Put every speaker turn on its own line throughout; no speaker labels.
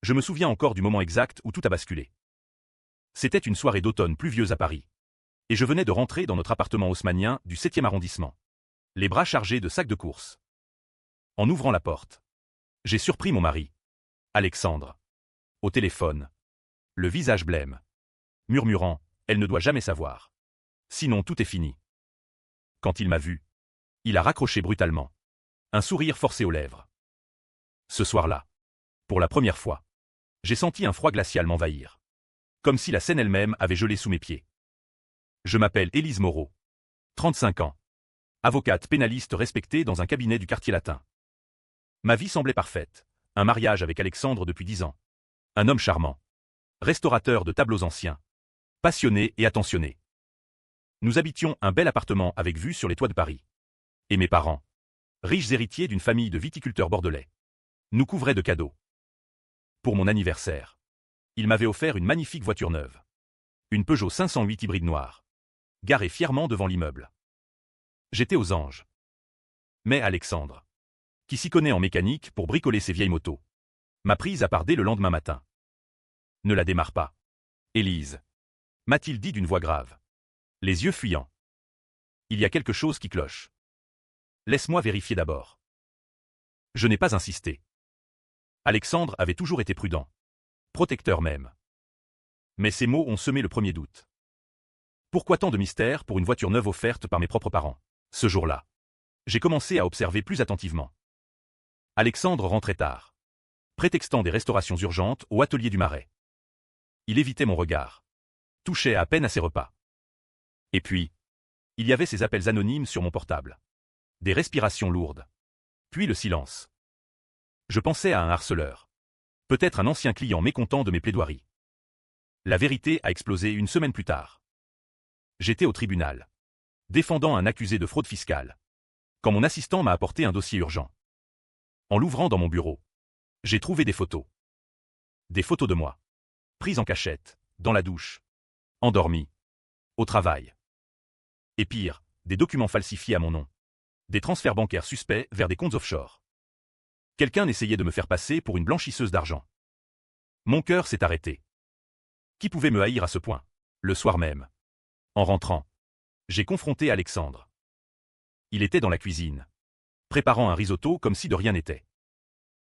Je me souviens encore du moment exact où tout a basculé. C'était une soirée d'automne pluvieuse à Paris. Et je venais de rentrer dans notre appartement haussmannien du 7e arrondissement. Les bras chargés de sacs de course. En ouvrant la porte, j'ai surpris mon mari, Alexandre, au téléphone, le visage blême, murmurant « Elle ne doit jamais savoir. Sinon tout est fini ». Quand il m'a vu, il a raccroché brutalement, un sourire forcé aux lèvres. Ce soir-là, pour la première fois, j'ai senti un froid glacial m'envahir. Comme si la scène elle-même avait gelé sous mes pieds. Je m'appelle Élise Moreau, 35 ans, avocate pénaliste respectée dans un cabinet du quartier latin. Ma vie semblait parfaite, un mariage avec Alexandre depuis 10 ans. Un homme charmant, restaurateur de tableaux anciens, passionné et attentionné. Nous habitions un bel appartement avec vue sur les toits de Paris. Et mes parents, riches héritiers d'une famille de viticulteurs bordelais, nous couvraient de cadeaux. Pour mon anniversaire, ils m'avaient offert une magnifique voiture neuve. Une Peugeot 508 hybride noire, garée fièrement devant l'immeuble. J'étais aux anges. Mais Alexandre, qui s'y connaît en mécanique pour bricoler ses vieilles motos, m'a prise à part dès le lendemain matin. Ne la démarre pas, Élise, m'a-t-il dit d'une voix grave, les yeux fuyants. Il y a quelque chose qui cloche. Laisse-moi vérifier d'abord. Je n'ai pas insisté. Alexandre avait toujours été prudent, protecteur même. Mais ces mots ont semé le premier doute. Pourquoi tant de mystère pour une voiture neuve offerte par mes propres parents? Ce jour-là, j'ai commencé à observer plus attentivement. Alexandre rentrait tard, prétextant des restaurations urgentes au atelier du Marais. Il évitait mon regard, touchait à peine à ses repas. Et puis, il y avait ces appels anonymes sur mon portable. Des respirations lourdes. Puis le silence. Je pensais à un harceleur. Peut-être un ancien client mécontent de mes plaidoiries. La vérité a explosé une semaine plus tard. J'étais au tribunal, défendant un accusé de fraude fiscale, quand mon assistant m'a apporté un dossier urgent. En l'ouvrant dans mon bureau, j'ai trouvé des photos. Des photos de moi, prises en cachette, dans la douche, endormi, au travail. Et pire, des documents falsifiés à mon nom. Des transferts bancaires suspects vers des comptes offshore. Quelqu'un essayait de me faire passer pour une blanchisseuse d'argent. Mon cœur s'est arrêté. Qui pouvait me haïr à ce point? Le soir même, en rentrant, j'ai confronté Alexandre. Il était dans la cuisine, préparant un risotto comme si de rien n'était.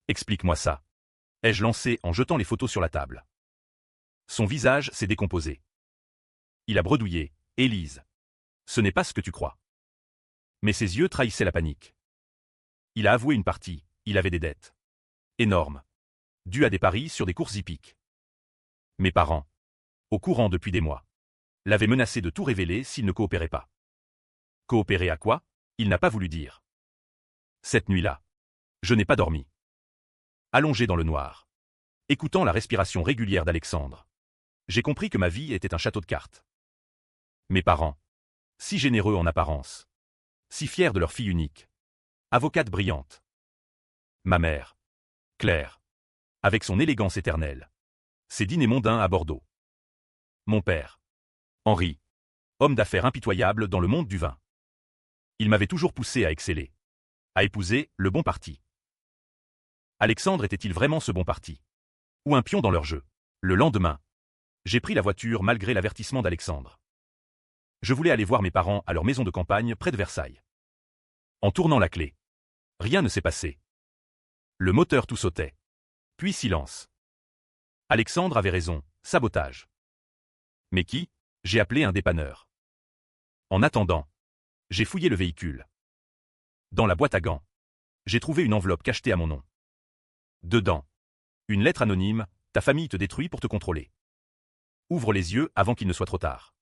Explique-moi ça, ai-je lancé en jetant les photos sur la table. Son visage s'est décomposé. Il a bredouillé, Élise. Ce n'est pas ce que tu crois. Mais ses yeux trahissaient la panique. Il a avoué une partie, il avait des dettes. Énormes. Dues à des paris sur des courses hippiques. Mes parents, au courant depuis des mois, l'avaient menacé de tout révéler s'il ne coopérait pas. Coopérer à quoi? Il n'a pas voulu dire. Cette nuit-là, je n'ai pas dormi. Allongé dans le noir, écoutant la respiration régulière d'Alexandre, j'ai compris que ma vie était un château de cartes. Mes parents, si généreux en apparence, si fiers de leur fille unique, avocate brillante. Ma mère, Claire, avec son élégance éternelle, ses dîners mondains à Bordeaux. Mon père, Henri, homme d'affaires impitoyable dans le monde du vin. Il m'avait toujours poussé à exceller, à épouser le bon parti. Alexandre était-il vraiment ce bon parti? Ou un pion dans leur jeu? Le lendemain, j'ai pris la voiture malgré l'avertissement d'Alexandre. Je voulais aller voir mes parents à leur maison de campagne près de Versailles. En tournant la clé, rien ne s'est passé. Le moteur tout sautait. Puis silence. Alexandre avait raison, sabotage. Mais qui? J'ai appelé un dépanneur. En attendant, j'ai fouillé le véhicule. Dans la boîte à gants, j'ai trouvé une enveloppe cachetée à mon nom. Dedans, une lettre anonyme, ta famille te détruit pour te contrôler. Ouvre les yeux avant qu'il ne soit trop tard.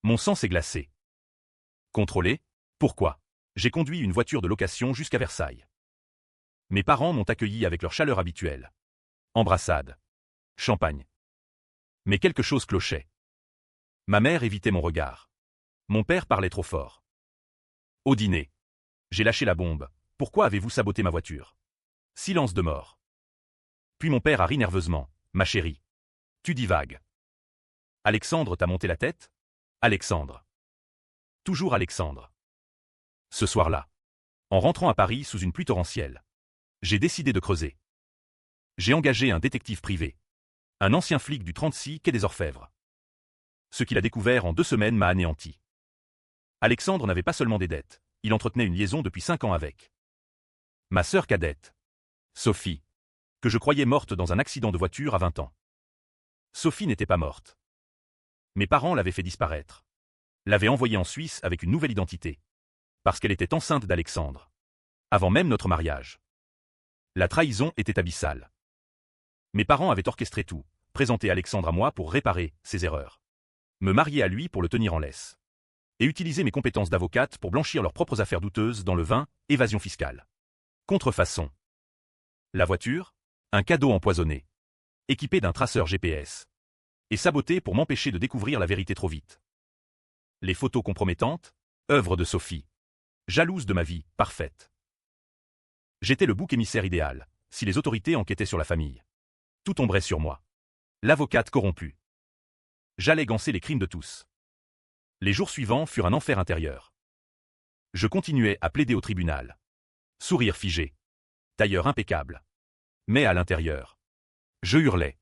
Mon sang s'est glacé. Contrôlé? Pourquoi? J'ai conduit une voiture de location jusqu'à Versailles. Mes parents m'ont accueilli avec leur chaleur habituelle. Embrassade. Champagne. Mais quelque chose clochait. Ma mère évitait mon regard. Mon père parlait trop fort. Au dîner, j'ai lâché la bombe. Pourquoi avez-vous saboté ma voiture? Silence de mort. Puis mon père a ri nerveusement. Ma chérie. Tu divagues. Alexandre t'a monté la tête? Alexandre. Toujours Alexandre. Ce soir-là, en rentrant à Paris sous une pluie torrentielle, j'ai décidé de creuser. J'ai engagé un détective privé. Un ancien flic du 36 quai des Orfèvres. Ce qu'il a découvert en 2 semaines m'a anéanti. Alexandre n'avait pas seulement des dettes, il entretenait une liaison depuis 5 ans avec ma sœur cadette, Sophie, que je croyais morte dans un accident de voiture à 20 ans. Sophie n'était pas morte. Mes parents l'avaient fait disparaître. L'avaient envoyée en Suisse avec une nouvelle identité. Parce qu'elle était enceinte d'Alexandre. Avant même notre mariage. La trahison était abyssale. Mes parents avaient orchestré tout, présenté Alexandre à moi pour réparer ses erreurs. Me marier à lui pour le tenir en laisse. Et utiliser mes compétences d'avocate pour blanchir leurs propres affaires douteuses dans le vin, évasion fiscale. Contrefaçon. La voiture, un cadeau empoisonné. Équipé d'un traceur GPS. Et saboté pour m'empêcher de découvrir la vérité trop vite. Les photos compromettantes, œuvre de Sophie. Jalouse de ma vie, parfaite. J'étais le bouc émissaire idéal, si les autorités enquêtaient sur la famille. Tout tomberait sur moi. L'avocate corrompue. J'allais gancer les crimes de tous. Les jours suivants furent un enfer intérieur. Je continuais à plaider au tribunal. Sourire figé. Tailleur impeccable. Mais à l'intérieur. Je hurlais.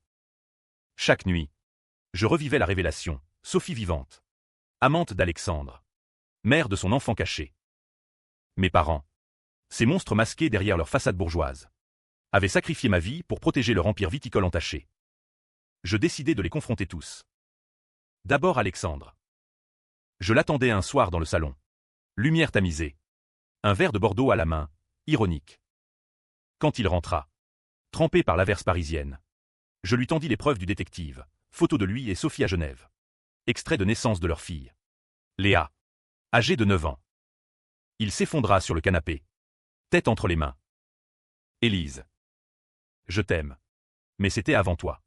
Chaque nuit. Je revivais la révélation, Sophie vivante. Amante d'Alexandre. Mère de son enfant caché. Mes parents. Ces monstres masqués derrière leur façade bourgeoise. Avaient sacrifié ma vie pour protéger leur empire viticole entaché. Je décidai de les confronter tous. D'abord Alexandre. Je l'attendais un soir dans le salon. Lumière tamisée. Un verre de Bordeaux à la main, ironique. Quand il rentra, trempé par l'averse parisienne, je lui tendis les preuves du détective, photo de lui et Sophie à Genève. Extrait de naissance de leur fille. Léa, âgée de 9 ans. Il s'effondra sur le canapé. Tête entre les mains. Élise. Je t'aime. Mais c'était avant toi.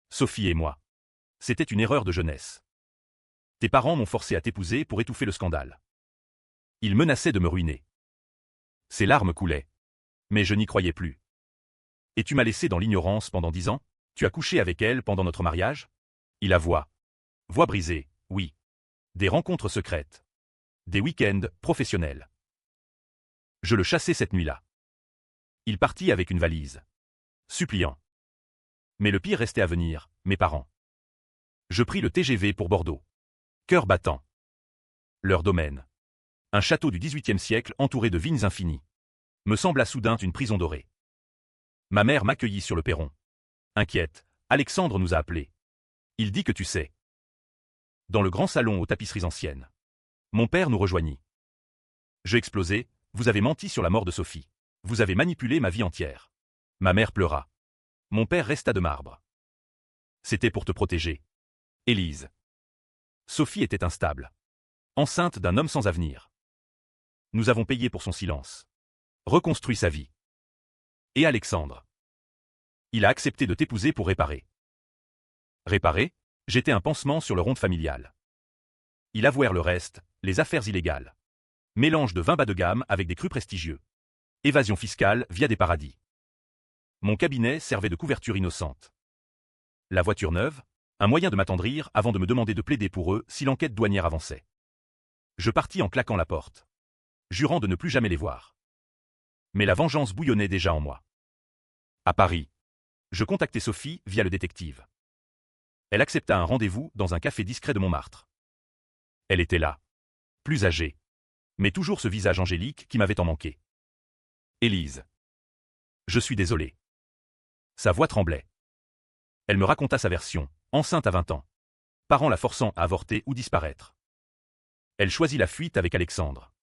Sophie et moi. C'était une erreur de jeunesse. Tes parents m'ont forcé à t'épouser pour étouffer le scandale. Ils menaçaient de me ruiner. Ses larmes coulaient. Mais je n'y croyais plus. Et tu m'as laissé dans l'ignorance pendant 10 ans? Tu as couché avec elle pendant notre mariage? Il avoua. Voix brisée, oui. Des rencontres secrètes. Des week-ends professionnels. Je le chassai cette nuit-là. Il partit avec une valise. Suppliant. Mais le pire restait à venir, mes parents. Je pris le TGV pour Bordeaux. Cœur battant. Leur domaine. Un château du XVIIIe siècle entouré de vignes infinies. Me sembla soudain une prison dorée. Ma mère m'accueillit sur le perron. Inquiète, Alexandre nous a appelés. Il dit que tu sais. Dans le grand salon aux tapisseries anciennes. Mon père nous rejoignit. Je explosai, vous avez menti sur la mort de Sophie. Vous avez manipulé ma vie entière. Ma mère pleura. Mon père resta de marbre. C'était pour te protéger. Élise. Sophie était instable. Enceinte d'un homme sans avenir. Nous avons payé pour son silence. Reconstruit sa vie. Et Alexandre. Il a accepté de t'épouser pour réparer. Réparer? J'étais un pansement sur le ronde familial. Il avouèrent le reste, les affaires illégales. Mélange de vin bas de gamme avec des crus prestigieux. Évasion fiscale via des paradis. Mon cabinet servait de couverture innocente. La voiture neuve, un moyen de m'attendrir avant de me demander de plaider pour eux si l'enquête douanière avançait. Je partis en claquant la porte. Jurant de ne plus jamais les voir. Mais la vengeance bouillonnait déjà en moi. À Paris. Je contactai Sophie via le détective. Elle accepta un rendez-vous dans un café discret de Montmartre. Elle était là. Plus âgée. Mais toujours ce visage angélique qui m'avait tant manqué. Élise. Je suis désolé. Sa voix tremblait. Elle me raconta sa version, enceinte à 20 ans. Parents la forçant à avorter ou disparaître. Elle choisit la fuite avec Alexandre.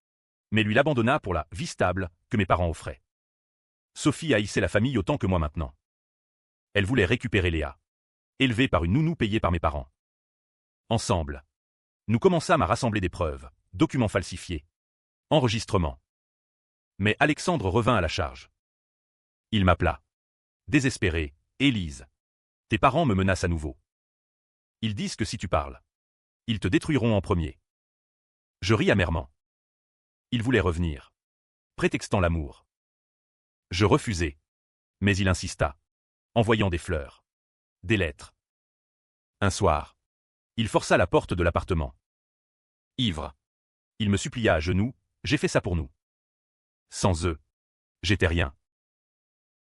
Mais lui l'abandonna pour la vie stable que mes parents offraient. Sophie haïssait la famille autant que moi maintenant. Elle voulait récupérer Léa. Élevée par une nounou payée par mes parents. Ensemble. Nous commençâmes à rassembler des preuves, documents falsifiés. Enregistrements. Mais Alexandre revint à la charge. Il m'appela. Désespéré, Élise. Tes parents me menacent à nouveau. Ils disent que si tu parles, ils te détruiront en premier. Je ris amèrement. Il voulait revenir. Prétextant l'amour. Je refusai. Mais il insista. Envoyant des fleurs. Des lettres. Un soir. Il força la porte de l'appartement. Ivre. Il me supplia à genoux, j'ai fait ça pour nous. Sans eux. J'étais rien.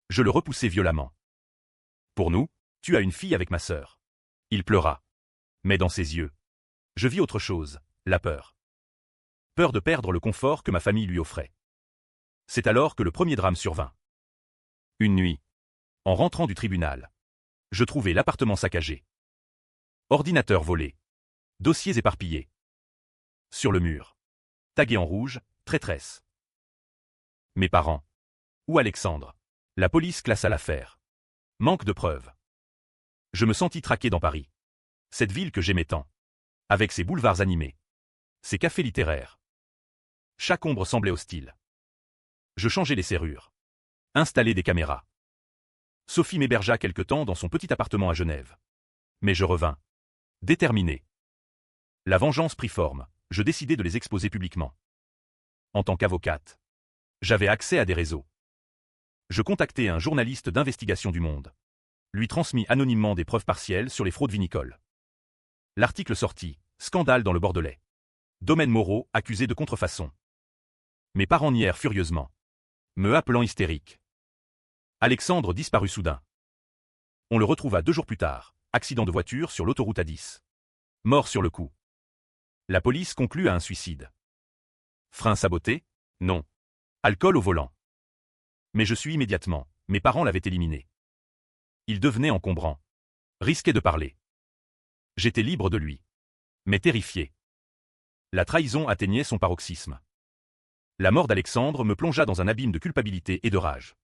Je le repoussai violemment. Pour nous, tu as une fille avec ma sœur. Il pleura. Mais dans ses yeux, je vis autre chose, la peur. Peur de perdre le confort que ma famille lui offrait. C'est alors que le premier drame survint. Une nuit, en rentrant du tribunal, je trouvai l'appartement saccagé. Ordinateur volé. Dossiers éparpillés. Sur le mur. Tagué en rouge, traîtresse. Mes parents. Où Alexandre? La police classa l'affaire. Manque de preuves. Je me sentis traqué dans Paris. Cette ville que j'aimais tant. Avec ses boulevards animés. Ses cafés littéraires. Chaque ombre semblait hostile. Je changeai les serrures. Installai des caméras. Sophie m'hébergea quelque temps dans son petit appartement à Genève. Mais je revins. Déterminé. La vengeance prit forme, je décidai de les exposer publiquement. En tant qu'avocate, j'avais accès à des réseaux. Je contactai un journaliste d'investigation du Monde. Lui transmis anonymement des preuves partielles sur les fraudes vinicoles. L'article sortit, scandale dans le Bordelais. Domaine Moreau accusé de contrefaçon. Mes parents nièrent furieusement, me appelant hystérique. Alexandre disparut soudain. On le retrouva 2 jours plus tard, accident de voiture sur l'autoroute A10. Mort sur le coup. La police conclut à un suicide. Frein saboté? Non. Alcool au volant. Mais je suis immédiatement, mes parents l'avaient éliminé. Il devenait encombrant. Risquait de parler. J'étais libre de lui. Mais terrifié. La trahison atteignait son paroxysme. La mort d'Alexandre me plongea dans un abîme de culpabilité et de rage.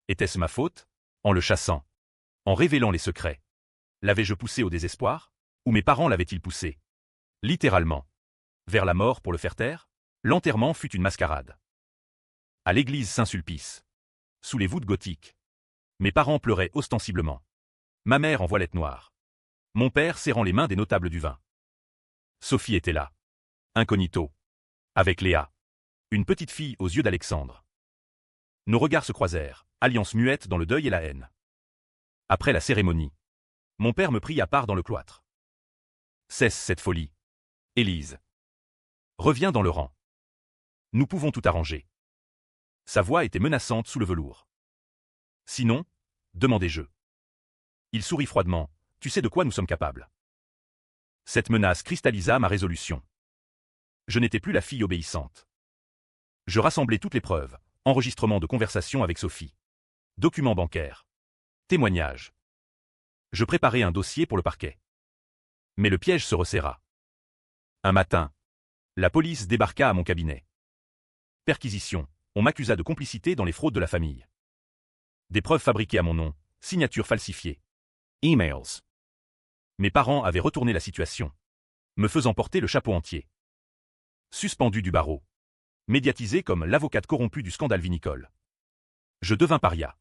Était-ce ma faute? En le chassant. En révélant les secrets. L'avais-je poussé au désespoir? Ou mes parents l'avaient-ils poussé? Littéralement. Vers la mort pour le faire taire? L'enterrement fut une mascarade. À l'église Saint-Sulpice. Sous les voûtes gothiques. Mes parents pleuraient ostensiblement. Ma mère en voilette noire. Mon père serrant les mains des notables du vin. Sophie était là. Incognito. Avec Léa. Une petite fille aux yeux d'Alexandre. Nos regards se croisèrent, alliance muette dans le deuil et la haine. Après la cérémonie, mon père me prit à part dans le cloître. Cesse cette folie. Élise. Reviens dans le rang. Nous pouvons tout arranger. Sa voix était menaçante sous le velours. Sinon, demandai-je. Il sourit froidement, tu sais de quoi nous sommes capables. Cette menace cristallisa ma résolution. Je n'étais plus la fille obéissante. Je rassemblai toutes les preuves, enregistrements de conversation avec Sophie. Documents bancaires. Témoignages. Je préparai un dossier pour le parquet. Mais le piège se resserra. Un matin, la police débarqua à mon cabinet. Perquisition, on m'accusa de complicité dans les fraudes de la famille. Des preuves fabriquées à mon nom, signatures falsifiées. Emails. Mes parents avaient retourné la situation, me faisant porter le chapeau entier. Suspendu du barreau. Médiatisé comme l'avocate corrompue du scandale vinicole. Je devins paria.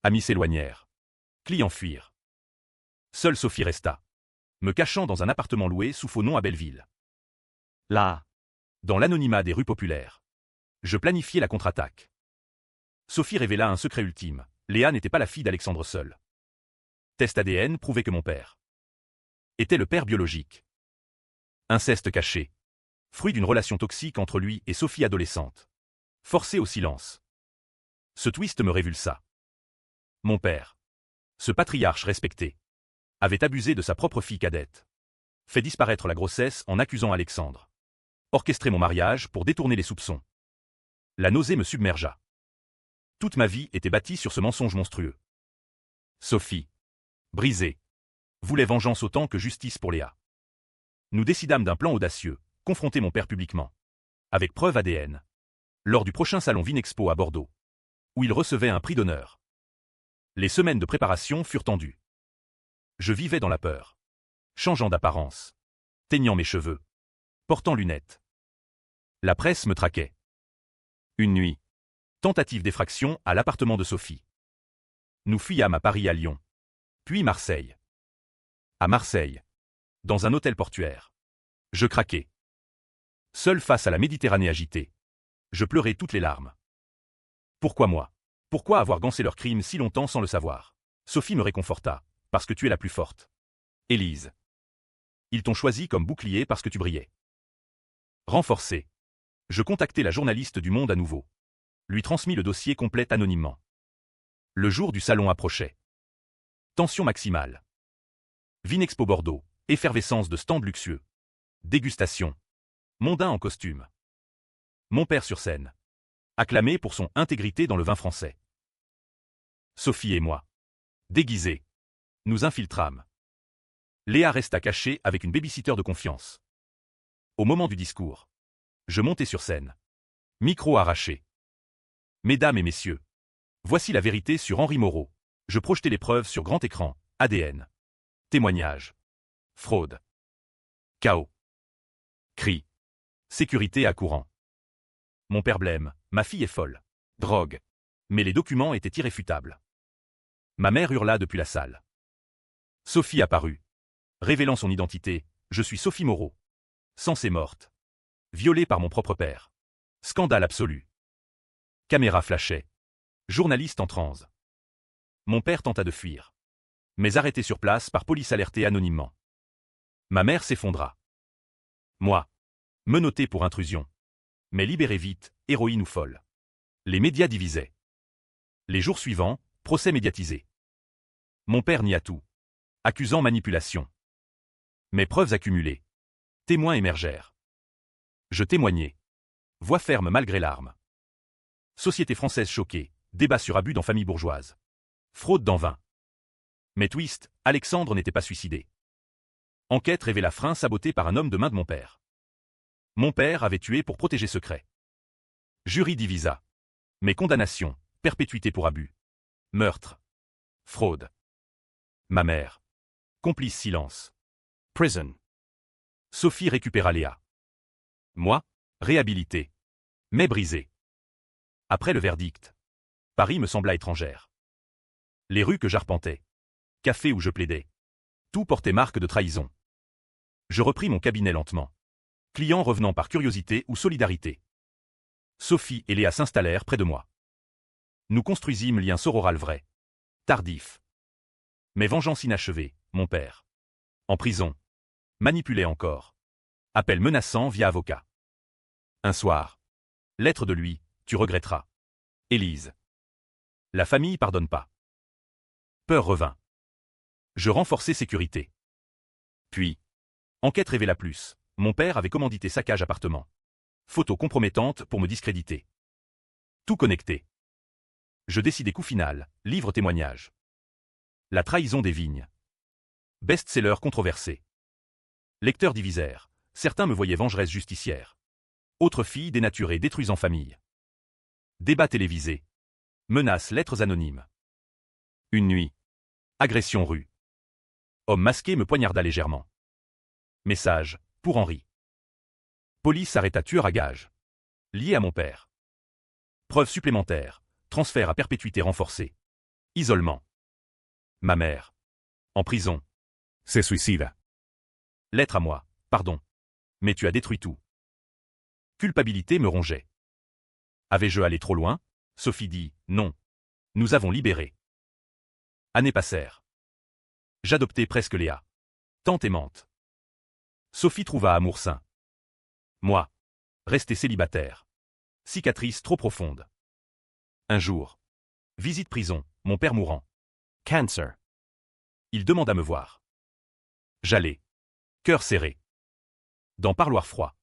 Amis s'éloignèrent. Clients fuirent. Seule Sophie resta, me cachant dans un appartement loué sous faux nom à Belleville. Là, dans l'anonymat des rues populaires, je planifiais la contre-attaque. Sophie révéla un secret ultime, Léa n'était pas la fille d'Alexandre seul. Test ADN prouvait que mon père était le père biologique. Inceste caché. Fruit d'une relation toxique entre lui et Sophie adolescente. Forcé au silence. Ce twist me révulsa. Mon père, ce patriarche respecté, avait abusé de sa propre fille cadette. Fait disparaître la grossesse en accusant Alexandre. Orchestré mon mariage pour détourner les soupçons. La nausée me submergea. Toute ma vie était bâtie sur ce mensonge monstrueux. Sophie, brisée, voulait vengeance autant que justice pour Léa. Nous décidâmes d'un plan audacieux, confronter mon père publiquement. Avec preuve ADN. Lors du prochain salon Vinexpo à Bordeaux. Où il recevait un prix d'honneur. Les semaines de préparation furent tendues. Je vivais dans la peur. Changeant d'apparence. Teignant mes cheveux. Portant lunettes. La presse me traquait. Une nuit. Tentative d'effraction à l'appartement de Sophie. Nous fuyâmes à Paris à Lyon. Puis Marseille. À Marseille. Dans un hôtel portuaire. Je craquai. Seul face à la Méditerranée agitée. Je pleurais toutes les larmes. Pourquoi moi? Pourquoi avoir gancé leur crime si longtemps sans le savoir? Sophie me réconforta. Parce que tu es la plus forte. Élise. Ils t'ont choisi comme bouclier parce que tu brillais. Renforcé. Je contactai la journaliste du Monde à nouveau. Lui transmis le dossier complet anonymement. Le jour du salon approchait. Tension maximale. Vinexpo Bordeaux, effervescence de stands luxueux. Dégustation. Mondain en costume. Mon père sur scène. Acclamé pour son intégrité dans le vin français. Sophie et moi. Déguisés. Nous infiltrâmes. Léa resta cachée avec une babysitter de confiance. Au moment du discours. Je montai sur scène. Micro arraché. Mesdames et messieurs. Voici la vérité sur Henri Moreau. Je projetais les preuves sur grand écran. ADN. Témoignage. Fraude. Chaos. Cris. Sécurité à courant. Mon père blême, ma fille est folle. Drogue. Mais les documents étaient irréfutables. Ma mère hurla depuis la salle. Sophie apparut. Révélant son identité, je suis Sophie Moreau. Censée morte. Violée par mon propre père. Scandale absolu. Caméra flashait. Journaliste en transe. Mon père tenta de fuir. Mais arrêté sur place par police alertée anonymement. Ma mère s'effondra. Moi. Menotté pour intrusion. Mais libéré vite, héroïne ou folle. Les médias divisaient. Les jours suivants, procès médiatisé. Mon père nia tout. Accusant manipulation. Mes preuves accumulées. Témoins émergèrent. Je témoignai. Voix ferme malgré larmes. Société française choquée, débat sur abus dans famille bourgeoise. Fraude dans vin. Mais twist, Alexandre n'était pas suicidé. Enquête révéla frein saboté par un homme de main de mon père. Mon père avait tué pour protéger secret. Jury divisa. Mais condamnation, perpétuité pour abus. Meurtre. Fraude. Ma mère. Complice silence. Prison. Sophie récupéra Léa. Moi, réhabilité. Mais brisé. Après le verdict, Paris me sembla étrangère. Les rues que j'arpentais, café où je plaidais, tout portait marque de trahison. Je repris mon cabinet lentement. Clients revenant par curiosité ou solidarité. Sophie et Léa s'installèrent près de moi. Nous construisîmes lien sororal vrai. Tardif. Mais vengeance inachevée, mon père. En prison. Manipulé encore. Appel menaçant via avocat. Un soir. Lettre de lui, tu regretteras. Élise. La famille pardonne pas. Peur revint. Je renforçai sécurité. Puis. Enquête révéla plus. Mon père avait commandité saccage appartement. Photos compromettantes pour me discréditer. Tout connecté. Je décidai coup final, livre témoignage. La trahison des vignes. Best-seller controversé. Lecteurs divisèrent. Certains me voyaient vengeresse justicière. Autres filles dénaturées détruisant famille. Débat télévisé. Menaces lettres anonymes. Une nuit. Agression rue. Homme masqué me poignarda légèrement. Message, pour Henri. Police arrêta tueur à gage. Lié à mon père. Preuve supplémentaire. Transfert à perpétuité renforcée. Isolement. Ma mère. En prison. C'est suicide. Lettre à moi. Pardon. Mais tu as détruit tout. Culpabilité me rongeait. Avais-je allé trop loin? Sophie dit, non. Nous avons libéré. Années passèrent. J'adoptai presque Léa. Tant aimante. Sophie trouva amour sain. Moi. Resté célibataire. Cicatrice trop profonde. Un jour. Visite prison, mon père mourant. Cancer. Il demanda me voir. J'allai. Cœur serré. Dans parloir froid.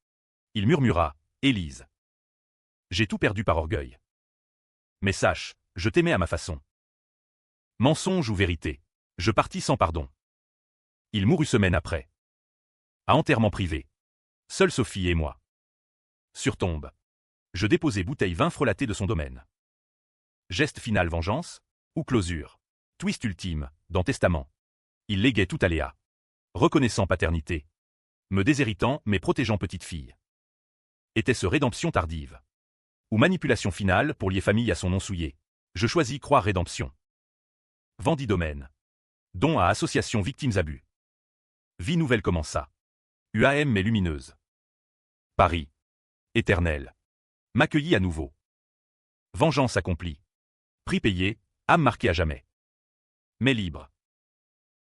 Il murmura, Élise. J'ai tout perdu par orgueil. Mais sache, je t'aimais à ma façon. Mensonge ou vérité, je partis sans pardon. Il mourut semaine après. À enterrement privé. Seule Sophie et moi. Sur tombe. Je déposai bouteille vin frelaté de son domaine. Geste final vengeance, ou closure. Twist ultime, dans testament. Il léguait tout à Léa. Reconnaissant paternité. Me déshéritant mais protégeant petite fille. Était-ce rédemption tardive? Ou manipulation finale pour lier famille à son nom souillé? Je choisis croire rédemption. Vendit domaine. Don à association victimes abus. Vie nouvelle commença. UAM mais lumineuse. Paris. Éternel. M'accueillit à nouveau. Vengeance accomplie. Prix payé, âme marquée à jamais. Mais libre.